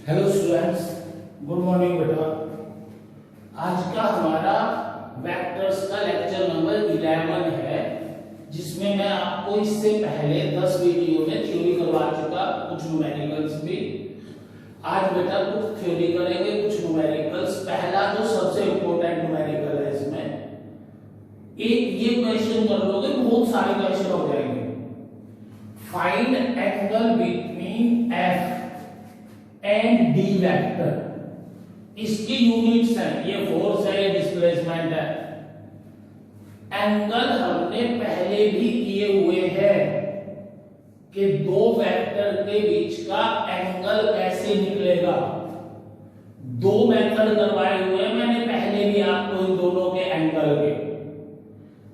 Hello students, good morning बेटा। आज का हमारा वेक्टर्स का लेक्चर नंबर 11 है, जिसमें मैं आपको इससे पहले 10 वीडियो में थ्योरी करवा चुका, कुछ न्यूमेरिकल्स भी। आज बेटा कुछ थ्योरी करेंगे, कुछ न्यूमेरिकल्स। पहला जो सबसे इंपॉर्टेंट न्यूमेरिकल है इसमें, एक ये क्वेश्चन कर लोगे, बहुत सारे क्वेश्चन हो जाएंगे। Find angle between F and D vector. इसकी यूनिट्स हैं, ये फोर्स है, ये डिस्प्लेसमेंट है। एंगल हमने पहले भी किए हुए हैं कि दो वेक्टर के बीच का एंगल कैसे निकलेगा। दो मेथड करवाए हुए हैं मैंने पहले भी आपको इन दोनों के एंगल के।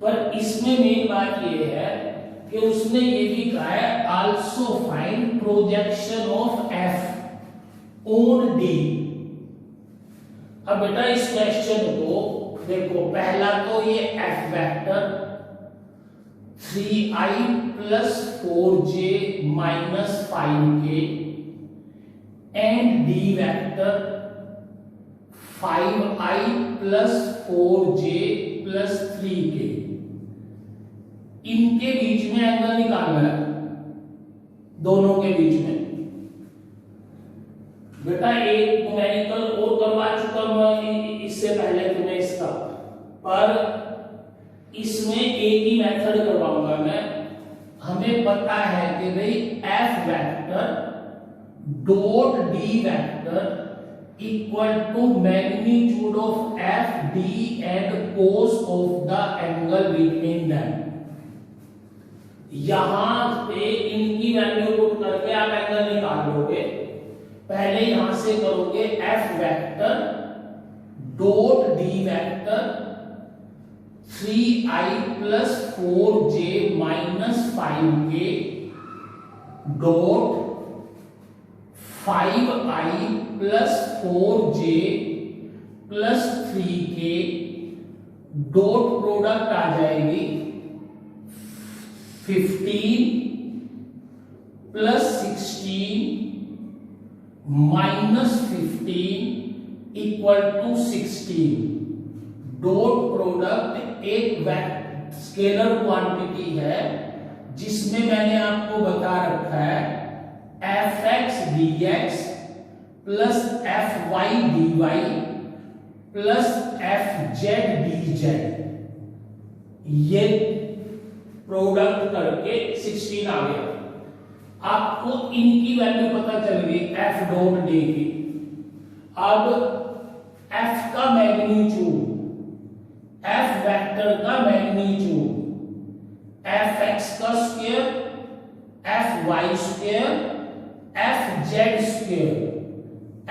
पर इसमें मेन बात ये है कि उसने ये भी कहा है also find projection of F on D. अब बेटा इस क्वेश्चन को देखो, पहला तो ये F vector 3i + 4j - 5k and D vector 5i + 4j + 3k। इनके बीच में एंगल निकालना है, दोनों के बीच में। बेटा एक न्यूमेरिकल और करवा चुका मैं इससे पहले तुम्हें इसका, पर इसमें एक ही मेथड करवाऊंगा मैं। हमें पता है कि भाई F vector dot D vector equal to magnitude of F D and cos of the angle between them. यहां पे इनकी वैल्यू पुट करके आप एंगल निकाल लोगे। पहले यहां से करोगे F vector dot D vector 3i + 4j - 5k dot 5i + 4j + 3k dot product आ जाएगी 15 + 16 -15 = 16 डॉट प्रोडक्ट एक स्केलर क्वांटिटी है, जिसमें मैंने आपको बता रखा है fx dx + fy dy + fz dz। ये प्रोडक्ट करके 16 आ गया। आपको इनकी वैल्यू पता चल गई एफ डॉट डी की। अब एफ का मैग्नीट्यूड, एफ वेक्टर का मैग्नीट्यूड, एफ एक्स का square, F Y square, F Z square.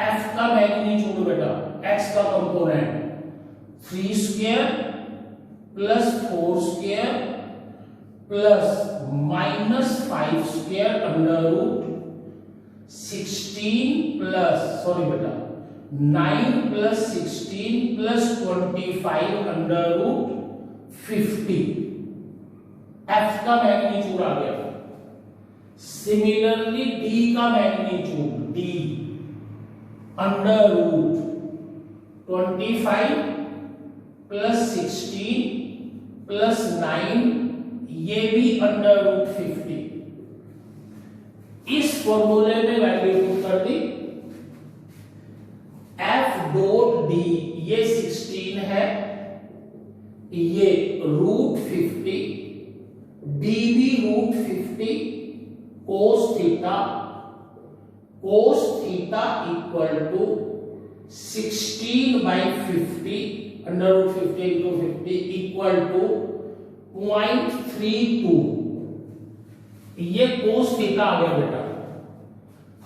F का मैग्नीट्यूड बेटा एक्स का कंपोनेंट 3 स्क्वायर + 4 स्क्वायर + -5 स्क्वायर √ 16 बेटा 9 + 16 + 25 √ 50। एफ का मैग्नीट्यूड आ गया। सिमिलरली डी का मैग्नीट्यूड डी √ 25 + 16 + 9, ये भी √ 50। इस फॉर्मूले में वैल्यू पुट कर दी। एफ डॉट डी ये 16 है, ये √50, डी भी √50 cos थीटा = 16/50 √50 × 50 = 0.32। ये cos थीटा आ गया बेटा।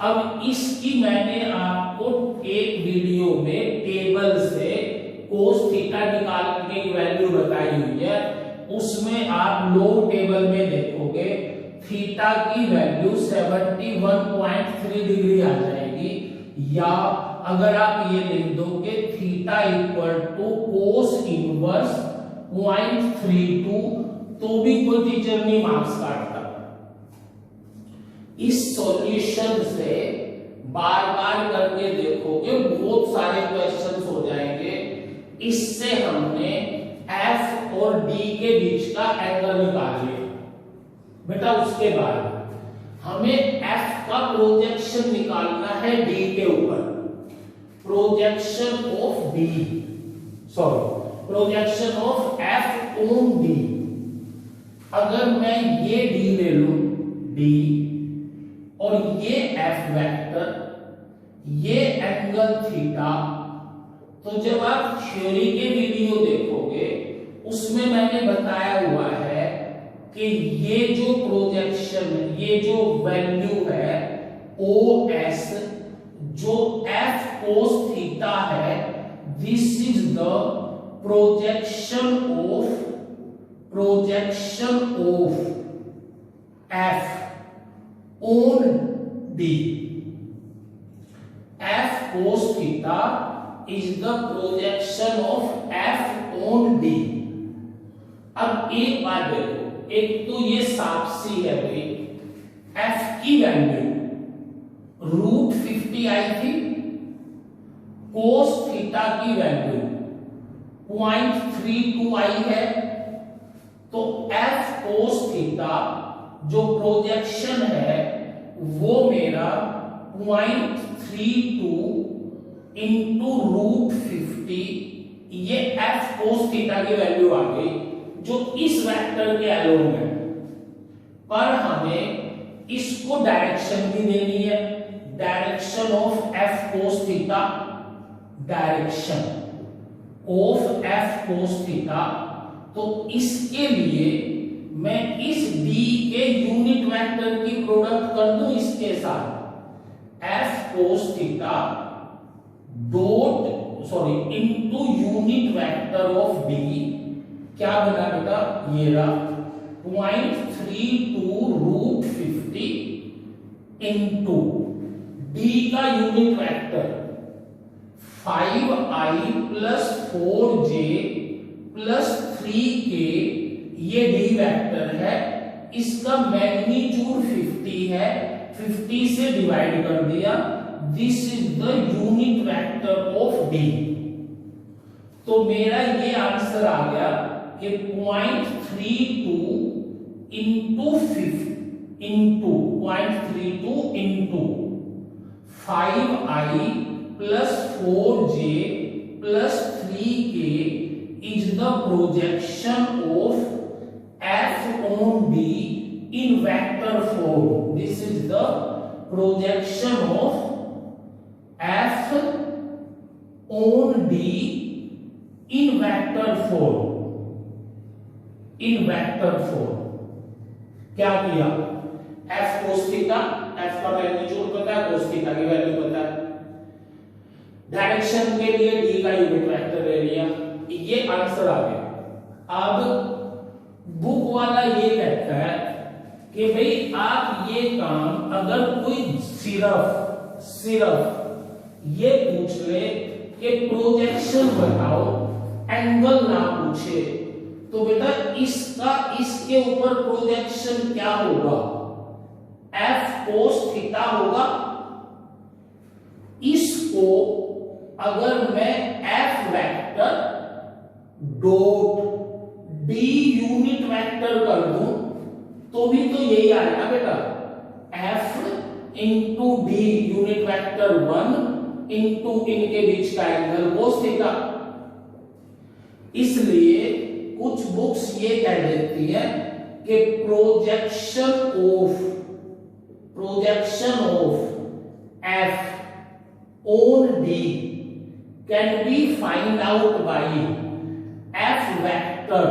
अब इसकी मैंने आपको एक वीडियो में टेबल से cos थीटा निकालने की वैल्यू बताई हुई है। उसमें आप लोग टेबल में देखोगे थीटा की वैल्यू 71.3 डिग्री आ जाएगी। या अगर आप ये लिख दो कि थीटा = cos इनवर्स 0.32, तो भी कोई टीचर नहीं मार्क्स काटता। इस सॉल्यूशन से बार बार करके देखोगे बहुत सारे क्वेश्चंस हो जाएंगे। इससे हमने एफ और डी के बीच का एंगल निकाल लिया बेटा। उसके बाद हमें एफ का प्रोजेक्शन निकालना है डी के ऊपर। Projection of D, sorry projection of F on D. अगर मैं ये डी ले लूं, डी, और ये एफ वेक्टर, ये एंगल थीटा, तो जब आप थ्योरी के वीडियो देखोगे उसमें मैंने बताया हुआ है कि ये जो प्रोजेक्शन, ये जो वैल्यू है ओ एस, जो एफ कोस थीटा है, this is the projection of F on D. F cos theta is the projection of F on D. अब एक बात देखो, एक तो ये साफ सी है भाई, एफ की वैल्यू √50 आई थी, कोस थीटा की वैल्यू 0.32 आई है, तो एफ कोस थीटा जो प्रोजेक्शन है वो मेरा 0.32 इंटू √50, ये एफ कोस थीटा की वैल्यू आ गई जो इस वेक्टर के एलोन है। पर हमें इसको डायरेक्शन भी देनी है, direction of F cos theta, direction of F cos theta. तो इसके लिए मैं इस डी के यूनिट वेक्टर की प्रोडक्ट कर दूं इसके साथ, F cos theta dot sorry into unit vector of D. क्या बना बेटा, ये रहा 0.32 √50 इंटू डी का unit vector 5i plus 4j plus 3k, ये डी वेक्टर है, इसका मैग्नीट्यूड 50 है, 50 से डिवाइड कर दिया, this is the unit vector of D. तो मेरा ये आंसर आ गया कि 0.32 into 5i plus 4j plus 3k is the projection of f on d in vector form. This is the projection of f on d in vector form. In vector form क्या किया, f cos theta, f का magnitude पता है, cos theta की value पता है, direction के लिए d का यूनिट वेक्टर ले लिया, ये आंसर आ गया। अब बुक वाला ये कहता है कि भाई आप ये काम अगर कोई सिर्फ ये पूछ ले कि प्रोजेक्शन बताओ, एंगल ना पूछे, तो बेटा इसका इसके ऊपर प्रोजेक्शन क्या होगा, एफ कोस थीटा होगा। इसको अगर मैं F vector dot D unit vector कर दूं तो भी तो यही आएगा बेटा, F into D unit vector 1 into इनके बीच का एंगल कोस थीटा। इसलिए कुछ बुक्स ये कह देती है कि projection of F on D can be find out by F vector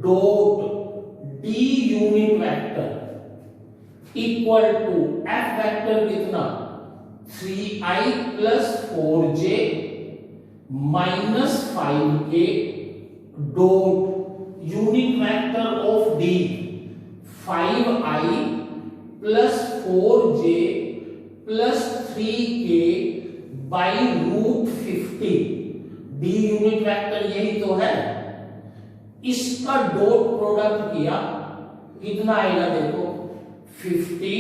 dot D unit vector equal to F vector कितना 3i plus 4j minus 5k dot unit vector of D 5i plus 4j plus 3k by √50। D unit vector यही तो है, इसका dot product किया कितना आएगा देखो, 50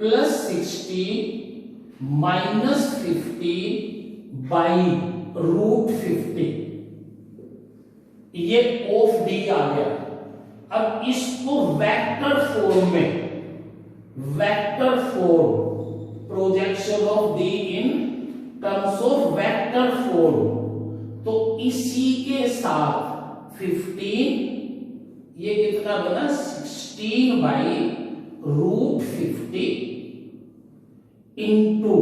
plus 16 minus 15 by root 50, ये ऑफ डी आ गया। अब इसको वेक्टर फॉर्म में, vector form, projection of D in terms of vector form, तो इसी के साथ 15, ये कितना बना 16 by root 50 into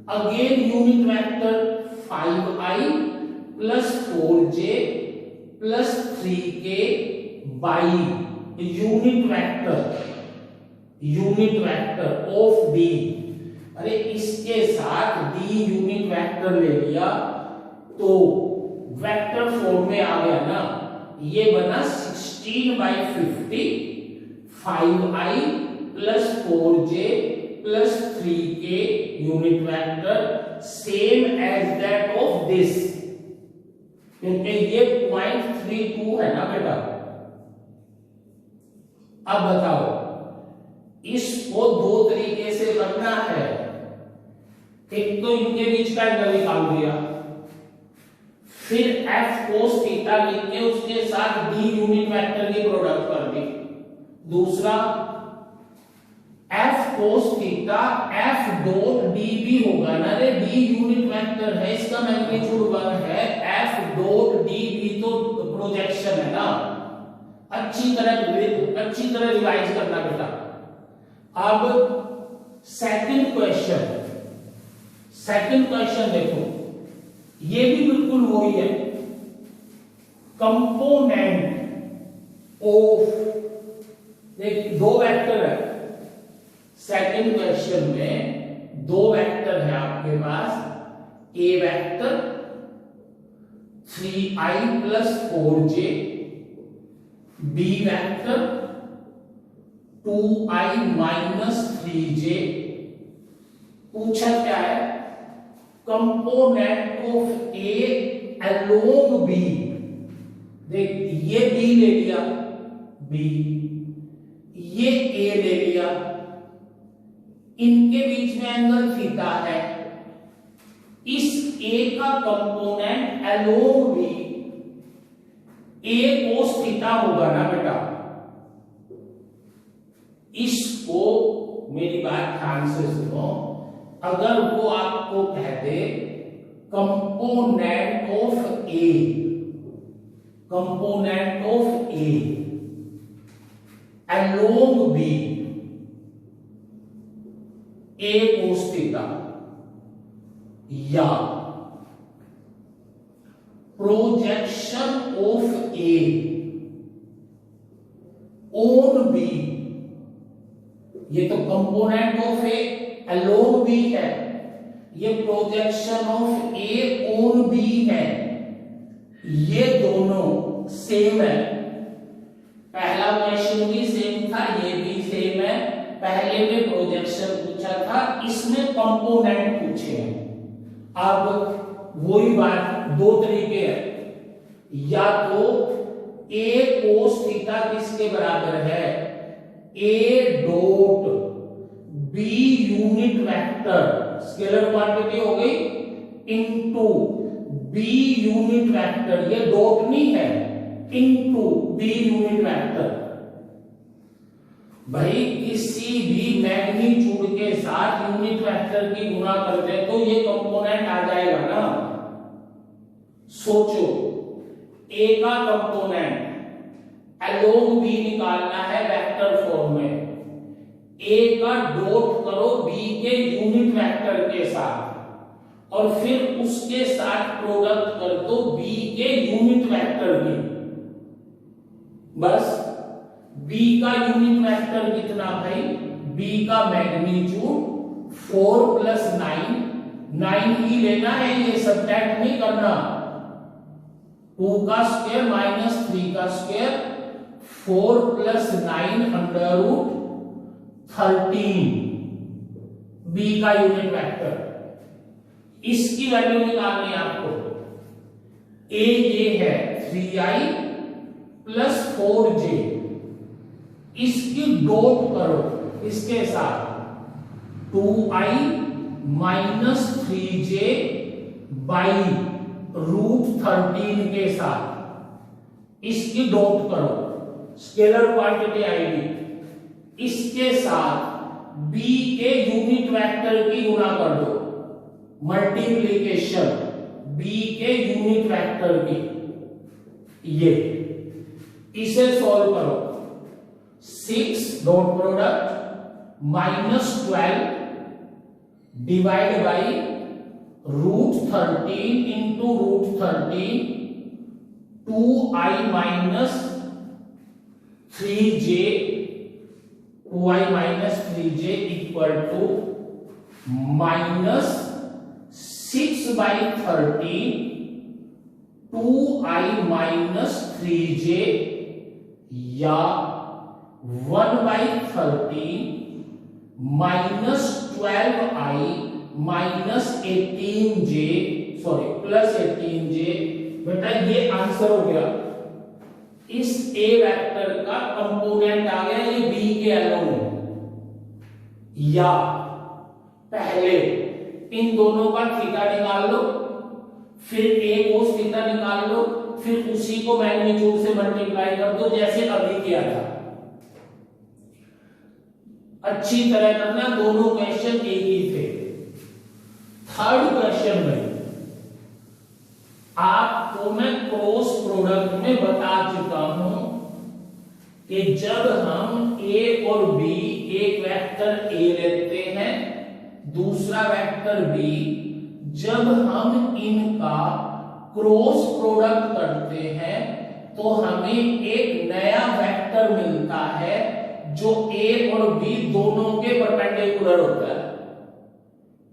again unit vector 5i plus 4j plus 3k by unit vector of D. अरे इसके साथ डी यूनिट वेक्टर ले लिया तो वेक्टर फॉर्म में आ गया ना, ये बना 16 by 50 5i plus 4j plus 3k unit vector same as that of this, क्योंकि ये 0.32 है ना बेटा। अब बताओ इसको दो तरीके से करना है, एक तो इनके बीच का एंगल निकाल दिया, फिर f cos थीटा लिख के उसके साथ d यूनिट वेक्टर की प्रोडक्ट कर दी। दूसरा f cos theta f dot d भी होगा ना, रे d यूनिट वेक्टर है, इसका मैग्नीट्यूड 1 है, f डॉट d भी तो प्रोजेक्शन है ना। अच्छी तरह रिवाइज करना बेटा। अब सेकंड क्वेश्चन देखो, ये भी बिल्कुल वही है, कंपोनेंट ऑफ, देख दो वेक्टर है, सेकंड क्वेश्चन में दो वेक्टर है आपके पास, A vector 3i plus 4j, B vector 2i minus 3j। पूछा क्या है, component of A along B. देख ये बी ले लिया, बी, ये ए ले लिया, इनके बीच में एंगल थीटा है, इस ए का component along B A cos theta होगा ना बेटा। इसको मेरी बात ध्यान से सुनो, अगर वो आपको कह दे component of A along B A cos theta, या projection of A on B, ये तो component of A along B है, ये projection of A on B है, ये दोनों सेम है। पहला क्वेश्चन भी सेम था, ये भी सेम है, पहले में प्रोजेक्शन पूछा था, इसमें कंपोनेंट पूछे हैं। अब वही बात, दो तरीके हैं, या तो ए कोस थीटा किसके बराबर है, A dot B unit vector, scalar quantity हो गई, इनटू बी यूनिट वेक्टर, ये डॉट नहीं है, इनटू बी यूनिट वेक्टर। भाई किसी भी मैग्नीट्यूड के साथ यूनिट वेक्टर की गुणा कर दे तो ये कंपोनेंट आ जाएगा ना। सोचो ए का कंपोनेंट अलोंग बी निकालना है वेक्टर फॉर्म में, ए का डॉट करो बी के यूनिट वेक्टर के साथ और फिर उसके साथ प्रोडक्ट कर दो बी के यूनिट वेक्टर की। बस बी का यूनिट वेक्टर कितना भाई, बी का मैग्नीट्यूड 4 प्लस 9 ही लेना है, ये सब्ट्रैक्ट नहीं करना। 2 का स्क्वायर माइनस 3 का square, 4 plus 9 under root 13, B का यूनिट वेक्टर। इसकी वैल्यू निकालनी है आपको। ए ये है 3i प्लस 4j, इसकी डॉट करो इसके साथ 2i माइनस 3j बाई √13 के साथ इसकी डॉट करो, स्केलर क्वांटिटी आएगी, इसके साथ b के यूनिट वेक्टर की गुणा कर दो, मल्टीप्लिकेशन b के यूनिट वेक्टर की, ये इसे सॉल्व करो। 6 dot product minus 12 divide by √13 into √13 2i minus 3j 2i minus 3j equal to minus 6/13 2i minus 3j या 1/13 minus 12i minus 18j sorry plus 18j। बेटा ये आंसर हो गया। इस a वेक्टर का कंपोनेंट आ गया ये b के अलोन, या पहले इन दोनों का थीटा निकाल लो, फिर a cos थीटा निकाल लो, फिर उसी को मैग्नीट्यूड से मल्टीप्लाई कर दो जैसे अभी किया था। अच्छी तरह करना, दोनों क्वेश्चन एक ही थे। थर्ड क्वेश्चन में आपको मैं क्रॉस प्रोडक्ट में बता चुका हूं कि जब हम a और b, एक वेक्टर a लेते हैं दूसरा वेक्टर b, जब हम इनका क्रॉस प्रोडक्ट करते हैं तो हमें एक नया वेक्टर मिलता है जो a और b दोनों के परपेंडिकुलर होता है।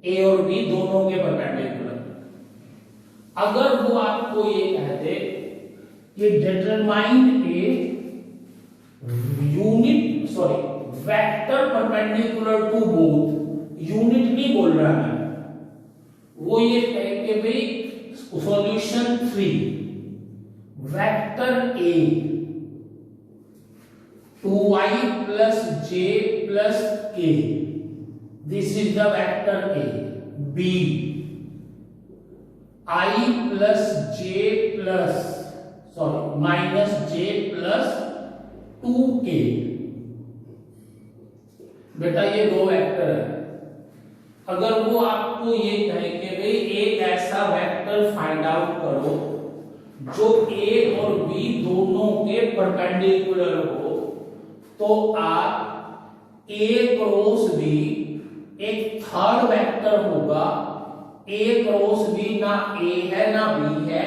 a और b दोनों के परपेंडिकुलर। अगर वो आपको ये कह दे कि determine a unit sorry vector perpendicular to both, unit नहीं बोल रहा है वो, ये कहे कि भाई solution 3 vector A 2i plus j plus k, this is the vector A. B I plus j plus minus j plus 2k। बेटा ये दो वेक्टर है। अगर वो आपको ये कहे कि भाई एक ऐसा वेक्टर फाइंड आउट करो जो a और b दोनों के परपेंडिकुलर हो, तो आप a क्रॉस b एक थर्ड वेक्टर होगा। a क्रॉस b ना a है ना b है,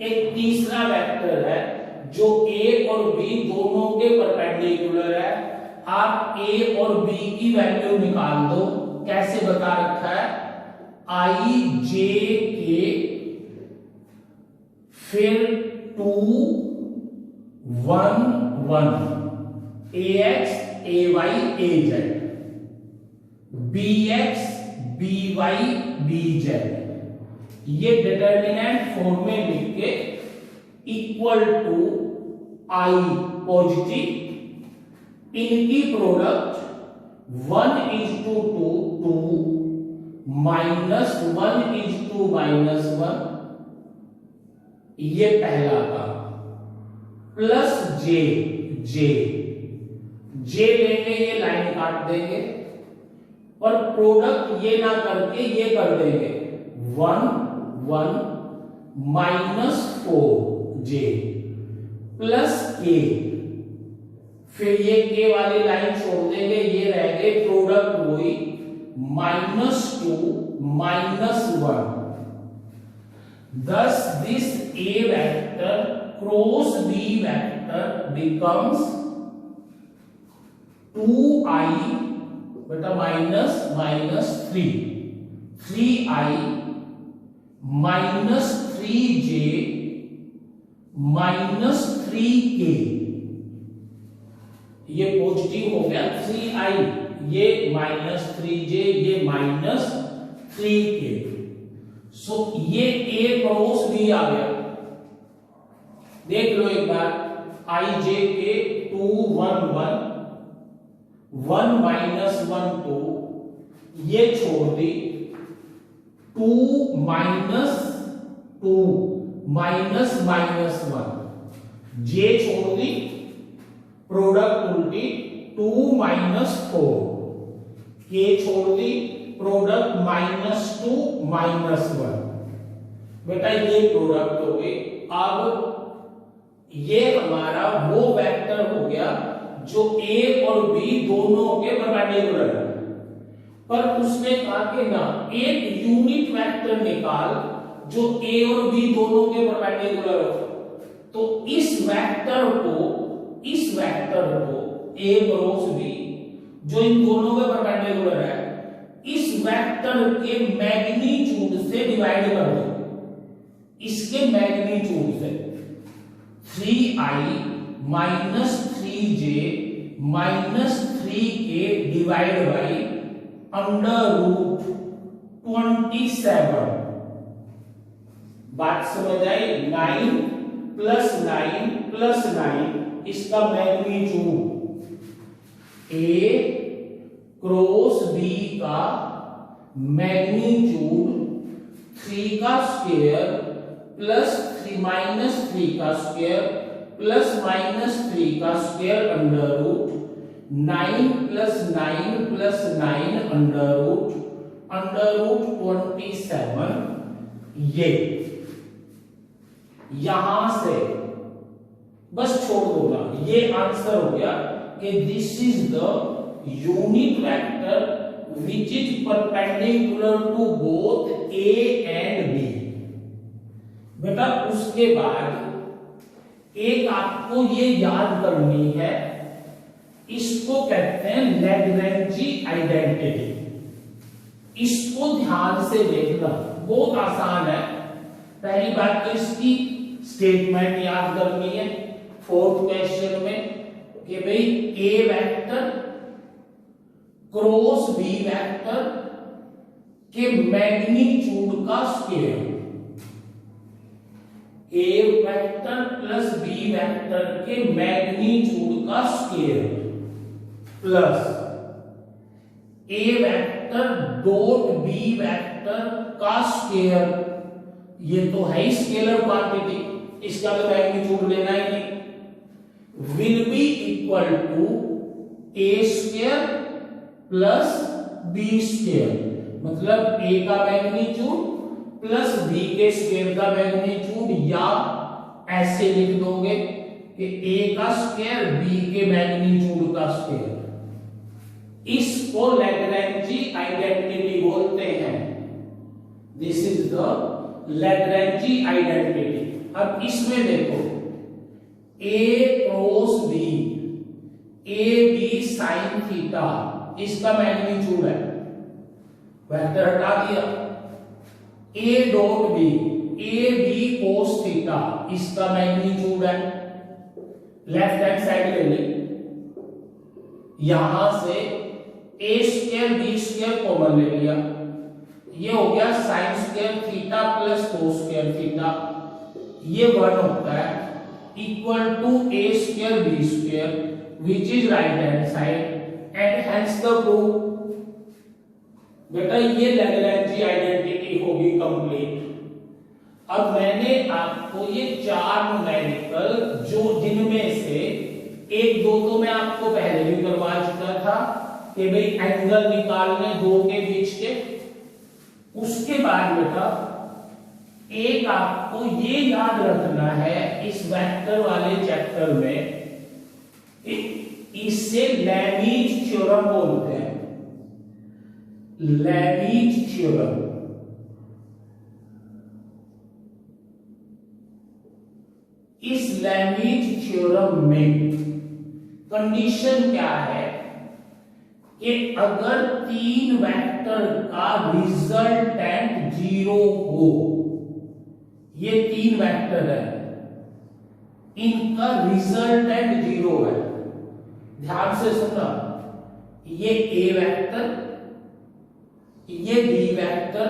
एक तीसरा वेक्टर है जो a और b दोनों के परपेंडिकुलर है। आप a और b की वैल्यू निकाल दो। कैसे बता रखा है, i j k फिर 2 1 1 ax ay az bx by bz, ये डिटर्मिनेंट फॉर्म में लिख के इक्वल टू i पॉजिटिव, इनकी प्रोडक्ट 1:2 2 माइनस 1:2 -1, ये पहला का, प्लस j लेंगे, ये लाइन काट देंगे और प्रोडक्ट ये ना करके ये कर देंगे 1 1 -4j प्लस k, फिर ये k वाली लाइन छोड़ देंगे, ये रह गए प्रोडक्ट वही -2 -1। Thus this A vector cross B vector becomes 2i beta minus 3i minus 3j minus 3k, ये पॉजिटिव हो गया 3i, ये minus 3j, ये minus 3k। सो ये a क्रॉस b आ गया। देख लो एक बार, i j k 2 1 1 1 -1 2, ये छोड़ दी 2 माइनस 2 माइनस माइनस 1, जे छोड़ दी, प्रोडक्ट उल्टी 2 माइनस 4, के छोड़ दी, प्रोडक्ट -2 -1। बेटा ये प्रोडक्ट हो गई। अब ये हमारा वो वेक्टर हो गया जो ए और बी दोनों के परपेंडिकुलर है, पर उसने कहा कि ना एक यूनिट वेक्टर निकाल जो ए और बी दोनों के परपेंडिकुलर हो। तो इस वेक्टर को ए क्रॉस बी जो इन दोनों के परपेंडिकुलर है, इस वेक्टर के मैग्नीट्यूड से डिवाइड कर दो, इसके मैग्नीट्यूड से 3i minus 3j minus 3k divide by under root 27। बात समझ आई? 9 प्लस 9 प्लस 9 इसका मैग्नीट्यूड a क्रॉस b का मैग्नीट्यूड 3 का स्क्वायर प्लस 3 माइनस 3 का स्क्वायर प्लस माइनस 3 का square under root 9 plus 9 plus 9 under root 27। ये यहां से बस छोड़ दो ना, ये आंसर हो गया कि this is the unit vector which is perpendicular to both A and B। बेटा उसके बाद एक आपको ये याद करनी है, इसको कहते हैं लैग्रैंजी आइडेंटिटी। इसको ध्यान से देखना, बहुत आसान है। पहली बात तो इसकी स्टेटमेंट याद करनी है 4th क्वेश्चन में कि भाई ए वेक्टर क्रॉस बी वेक्टर के मैग्नीट्यूड का स्क्वायर, ए वेक्टर प्लस बी वेक्टर के मैग्नीट्यूड का स्क्वायर प्लस ए वेक्टर डॉट बी वेक्टर का स्क्वायर। ये तो है स्केलर क्वांटिटी, इसका तो मैग्नीट्यूड लेना ही नहीं, will be equal to A square plus B square, मतलब ए का मैग्नीट्यूड प्लस बी के स्क्वायर का मैग्नीट्यूड, या ऐसे लिख दोगे कि ए का स्क्वायर बी के मैग्नीट्यूड का स्क्वायर। इसको लैग्रैंजी आइडेंटिटी बोलते हैं। This is the Lagrange identity. अब इसमें देखो A cross B, A B sine theta इसका मैग्नीट्यूड है, वेक्टर हटा दिया। A dot B, A B cos theta इसका मैग्नीट्यूड है, लेफ्ट हैंड साइड ले ली, यहां से A square B square common ले लिया, ये हो गया sine square theta plus cos square theta, ये 1 होता है equal to A square B square which is right hand side and hence the proof. बेटा ये लैग्रैंजी आइडेंटिटी होगी कंप्लीट। अब मैंने आपको ये 4 न्यूमेरिकल जो जिनमें से 1 2 तो मैं आपको पहले भी करवा चुका था कि भाई एंगल निकालने दो के बीच के, उसके बाद बेटा एक आपको ये याद रखना है इस वेक्टर वाले चैप्टर में, इससे लैमीज थ्योरम बोलते हैं, लैमीज थ्योरम। इस लैमीज थ्योरम में कंडीशन क्या है कि अगर 3 वेक्टर का रिजल्टेंट 0 हो, ये 3 वेक्टर है, इनका रिजल्टेंट 0 है, ध्यान से सुनना, ये ए वेक्टर, ये बी वेक्टर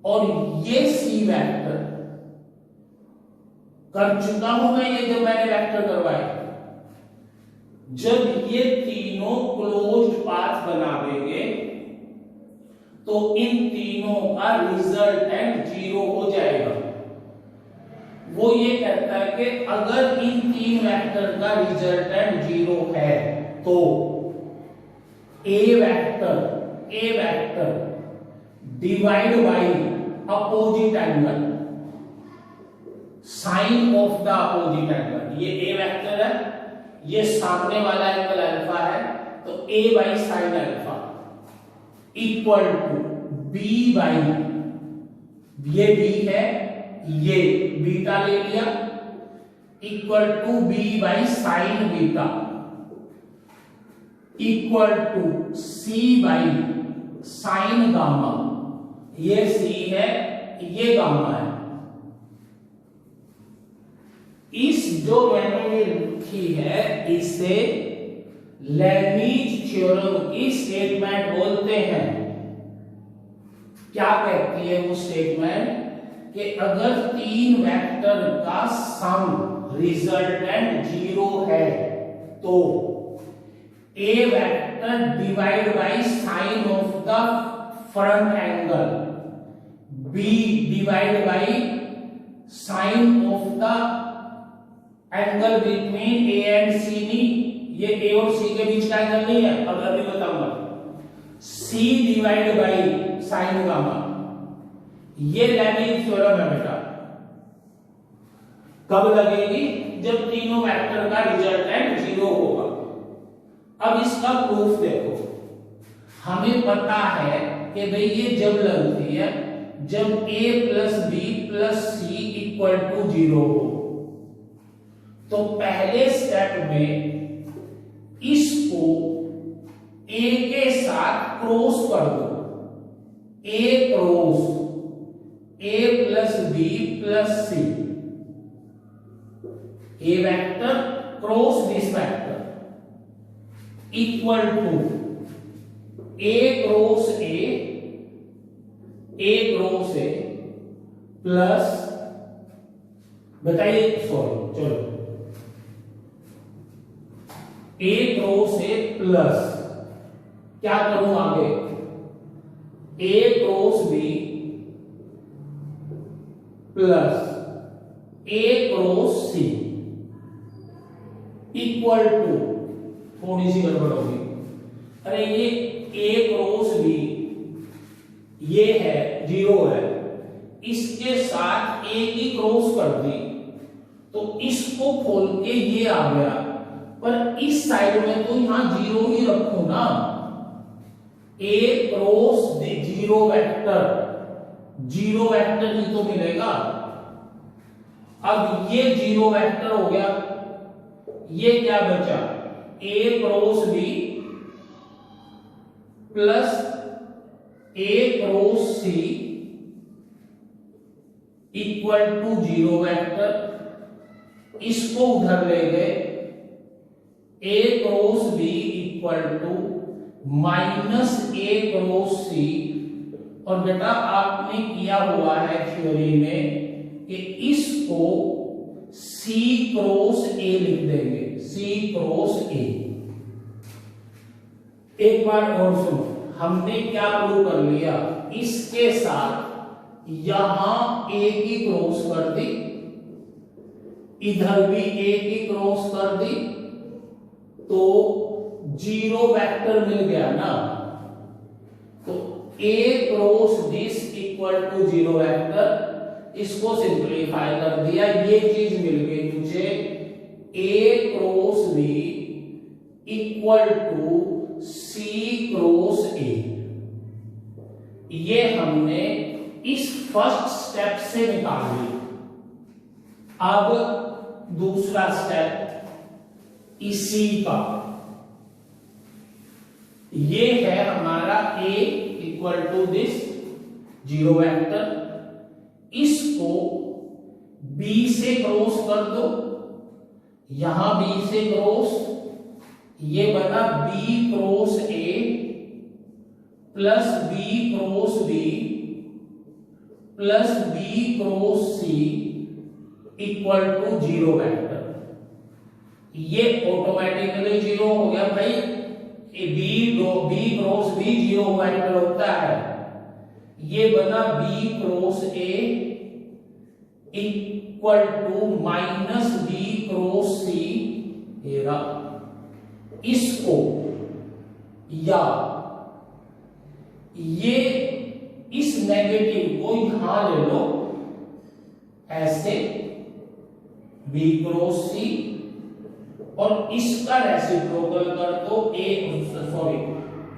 और ये सी वेक्टर, कर चुका हूं मैं ये जब मैंने वेक्टर करवाए, जब ये तीनों क्लोज्ड पाथ बनावेंगे तो इन तीनों का रिजल्टेंट 0 हो जाएगा। वो ये कहता है कि अगर इन तीन वेक्टर का रिजल्टेंट 0 है तो A vector divide by opposite angle, sine of the opposite angle. ये ए वेक्टर है, ये सामने वाला एंगल अल्फा है, तो A by sine alpha equal to B by, ये बी है, ये बीटा ले लिया, equal to B by sine beta equal to C by sine gamma. ये सी है, ये गामा है। इस जो मैंने लिखी है इसे लेबनिज थ्योरम की स्टेटमेंट बोलते हैं। क्या कहती है वो स्टेटमेंट कि अगर तीन वेक्टर का सम रिजल्टेंट 0 है तो A vector divide by sine of the front angle, B divide by sine of the angle between A and C. ये ए और सी के बीच का एंगल नहीं है, अब अभी बताऊंगा। सी डिवाइड बाय साइन गामा, ये लेबनिज थ्योरम है बेटा। कब लगेगी? जब तीनों वेक्टर का रिजल्टेंट 0 होगा। अब इसका प्रूफ देखो, हमें पता है कि भाई ये जब लगती है जब a plus B plus C equal to 0 हो। तो पहले स्टेप में इसको a के साथ क्रॉस कर दो, a cross a plus B plus C, a vector cross this vector equal to a cross a cross a plus, बताइए, सॉरी चलो, a क्रॉस a प्लस क्या करूं आगे, a cross b plus a cross c equal to, थोड़ी सी गड़बड़ होगी, अरे ये a क्रॉस b ये है 0 है, इसके साथ a की क्रॉस कर दी तो इसको खोल के ये आ गया, पर इस साइड में तो यहां 0 ही रखूं ना, a क्रॉस 0 वेक्टर ही तो मिलेगा। अब ये 0 वेक्टर हो गया, ये क्या बचा, a cross b plus a cross c equal to 0 vector, इसको उधर ले गए, a cross b equal to minus a cross c। और बेटा आपने किया हुआ है थ्योरी में कि इसको c क्रॉस a लिख देंगे, c क्रॉस a। एक बार और सुनो, हमने क्या प्रूव कर लिया, इसके साथ यहां a की क्रॉस कर दी, इधर भी a की क्रॉस कर दी, तो 0 वेक्टर मिल गया ना। तो a cross this equal to 0 vector, इसको सिंपलीफाई कर दिया, ये चीज मिल गई मुझे, a cross b equal to c cross a। ये हमने इस फर्स्ट स्टेप से निकाल लिया। अब दूसरा स्टेप इसी का, ये है हमारा a equal to this 0 vector, इसको b से क्रॉस कर दो, यहां b से क्रॉस, ये बना b cross a plus b cross b plus b cross c equal to 0 vector. ये ऑटोमेटिकली जीरो हो गया भाई, B cross B zero vector होता है, ये बना B cross A equal to minus B cross C, इसको या ये इस नेगेटिव को यहां ले लो ऐसे बी क्रॉस सी, और इसका रेसिप्रोकल कर दो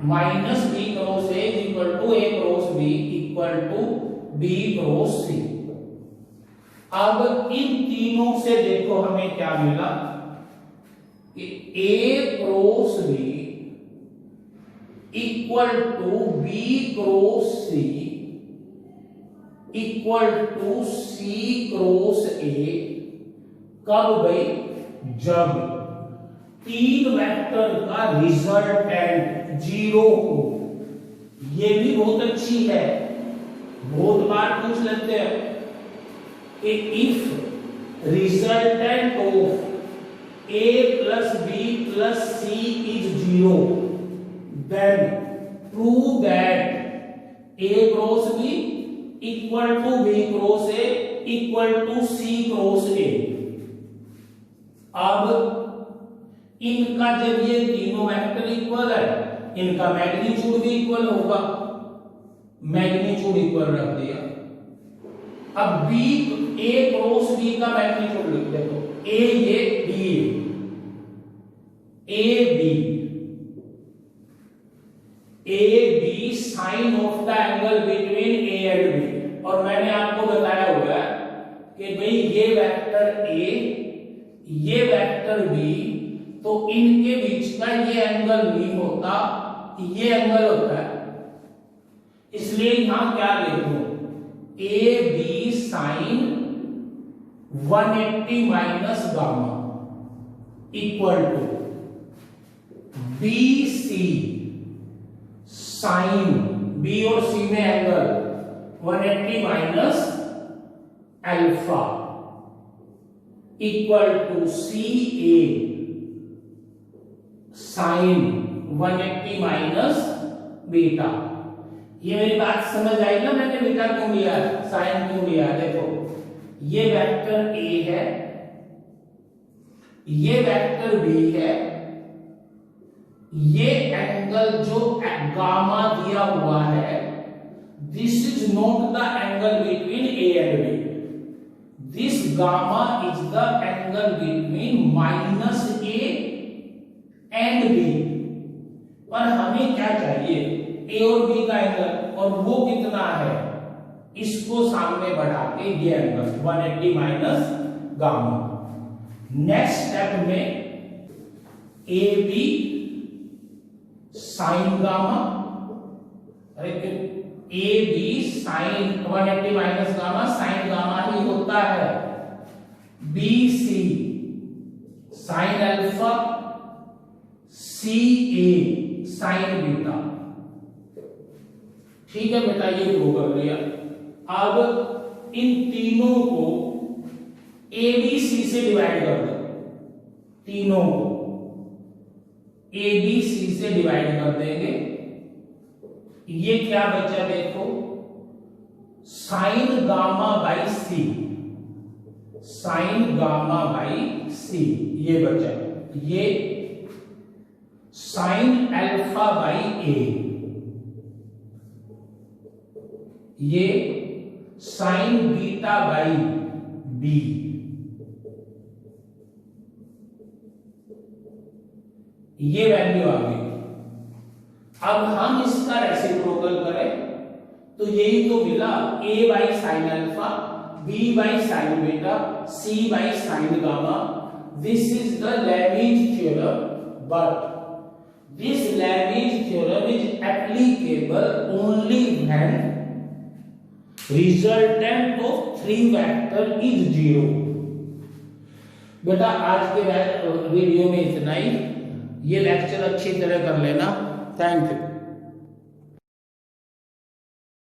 minus B cross A equal to A cross B equal to B cross C. अब इन तीनों से देखो हमें क्या मिला कि A cross B equal to B cross C equal to C cross A. कब भाई? जब तीन वेक्टर का रिजल्टेंट जीरो हो। ये भी बहुत अच्छी है, बहुत बार पूछ लेते हैं कि if resultant of A plus B plus C is zero then prove that A cross B equal to B cross A equal to C cross A. अब इनका जब ये तीनों वेक्टर इक्वल है, इनका मैग्नीट्यूड भी इक्वल होगा, मैग्नीट्यूड इक्वल रख दिया। अब बी ए क्रॉस बी का मैग्नीट्यूड लिख दे, तो ए ये B A B sine of the angle between A and B. और मैंने आपको बताया हुआ कि भाई ये वेक्टर ए ये वेक्टर बी, तो इनके बीच का ये एंगल नहीं होता, ये एंगल होता है। इसलिए यहां क्या लिखूं? A B sine 180 minus gamma equal to B C sine, B और सी में angle 180 minus alpha equal to C A sine 180 minus beta. ये मेरी बात समझ आई ना? मैंने बीटा क्यों लिया, साइन क्यों लिया? देखो ये वेक्टर ए है, ये वेक्टर बी है, ये एंगल जो गामा दिया हुआ है this is not the angle between A and B, this gamma is the angle between minus A and B. पर हमें क्या चाहिए? ए और बी का एंगल, और वो कितना है? इसको सामने बढ़ा के ये angle 180 minus gamma. Next step में ए बी साइन गामा, अरे A B sine 180 minus gamma sine gamma ही होता है, B C sine alpha C A sine beta. ठीक है बेटा, ये प्रूव कर लिया। अब इन तीनों को ए बी सी से डिवाइड कर दो, तीनों को ए बी सी से डिवाइड कर देंगे। ये क्या बचा देखो, sine gamma by C, sine gamma by C ये बचा, ये साइन अल्फा बाई ए, ये साइन बीटा बाई बी, ये वैल्यू आ गई। अब हम इसका रेसिप्रोकल करें तो यही तो मिला, a by sine alpha, b by sine beta, c by sine gamma. This is the Lami's theorem, but this Lami's theorem is applicable only when resultant of three vector is zero. बेटा आज के video में इतना ही, ये lecture अच्छी तरह कर लेना। Thank you.